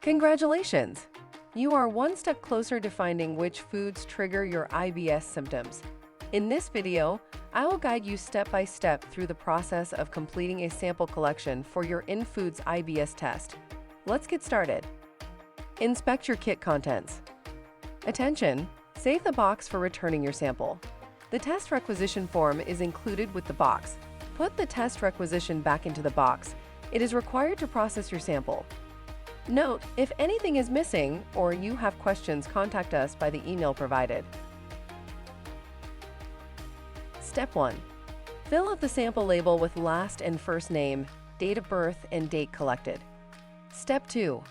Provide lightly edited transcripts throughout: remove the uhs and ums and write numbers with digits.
Congratulations! You are one step closer to finding which foods trigger your IBS symptoms. In this video, I will guide you step by step through the process of completing a sample collection for your inFoods IBS test. Let's get started. Inspect your kit contents. Attention! Save the box for returning your sample. The test requisition form is included with the box. Put the test requisition back into the box. It is required to process your sample. Note, if anything is missing or you have questions, contact us by the email provided. Step 1. Fill out the sample label with last and first name, date of birth, and date collected. Step 2.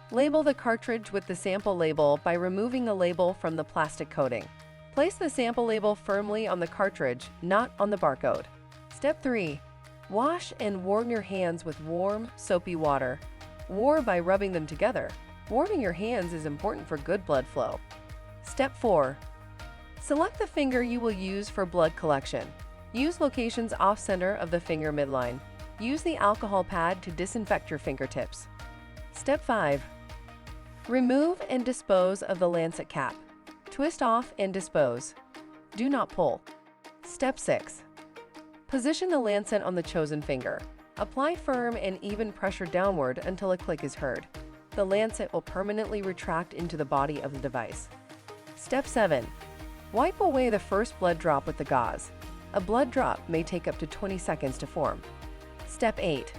Label the cartridge with the sample label by removing the label from the plastic coating. Place the sample label firmly on the cartridge, not on the barcode. Step 3. Wash and warm your hands with warm, soapy water. Warm by rubbing them together. Warming your hands is important for good blood flow. Step 4. Select the finger you will use for blood collection. Use locations off-center of the finger midline. Use the alcohol pad to disinfect your fingertips. Step 5. Remove and dispose of the lancet cap. Twist off and dispose. Do not pull. Step 6. Position the lancet on the chosen finger. Apply firm and even pressure downward until a click is heard. The lancet will permanently retract into the body of the device. Step 7. Wipe away the first blood drop with the gauze. A blood drop may take up to 20 seconds to form. Step 8.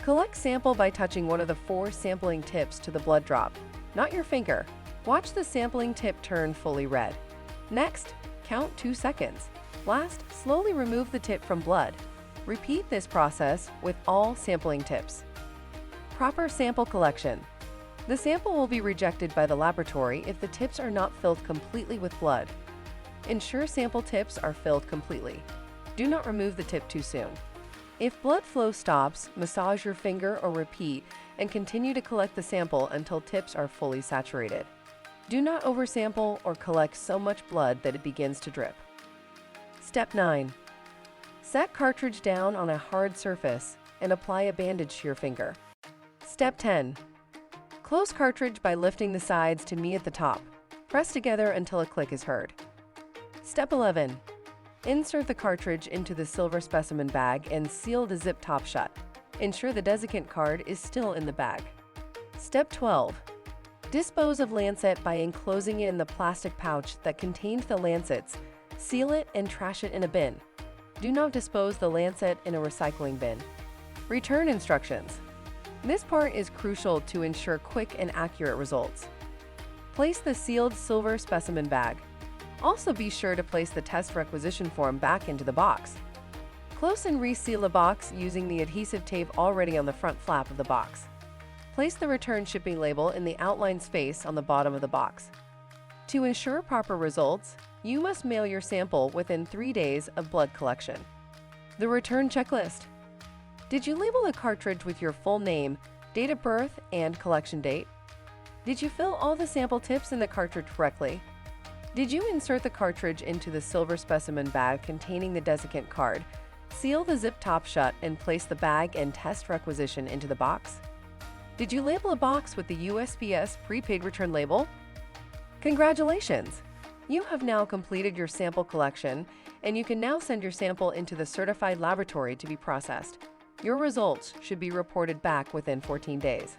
Collect sample by touching one of the 4 sampling tips to the blood drop, not your finger. Watch the sampling tip turn fully red. Next, count 2 seconds. Last, slowly remove the tip from blood. Repeat this process with all sampling tips. Proper sample collection. The sample will be rejected by the laboratory if the tips are not filled completely with blood. Ensure sample tips are filled completely. Do not remove the tip too soon. If blood flow stops, massage your finger or repeat and continue to collect the sample until tips are fully saturated. Do not oversample or collect so much blood that it begins to drip. Step 9. Set cartridge down on a hard surface and apply a bandage to your finger. Step 10. Close cartridge by lifting the sides to meet at the top. Press together until a click is heard. Step 11. Insert the cartridge into the silver specimen bag and seal the zip top shut. Ensure the desiccant card is still in the bag. Step 12. Dispose of lancet by enclosing it in the plastic pouch that contains the lancets. Seal it and trash it in a bin. Do not dispose the lancet in a recycling bin. Return instructions. This part is crucial to ensure quick and accurate results. Place the sealed silver specimen bag. Also be sure to place the test requisition form back into the box. Close and reseal the box using the adhesive tape already on the front flap of the box. Place the return shipping label in the outline space on the bottom of the box. To ensure proper results, you must mail your sample within 3 days of blood collection. The return checklist. Did you label the cartridge with your full name, date of birth, and collection date? Did you fill all the sample tips in the cartridge correctly? Did you insert the cartridge into the silver specimen bag containing the desiccant card? Seal the zip top shut and place the bag and test requisition into the box? Did you label a box with the USPS prepaid return label? Congratulations! You have now completed your sample collection, and you can now send your sample into the certified laboratory to be processed. Your results should be reported back within 14 days.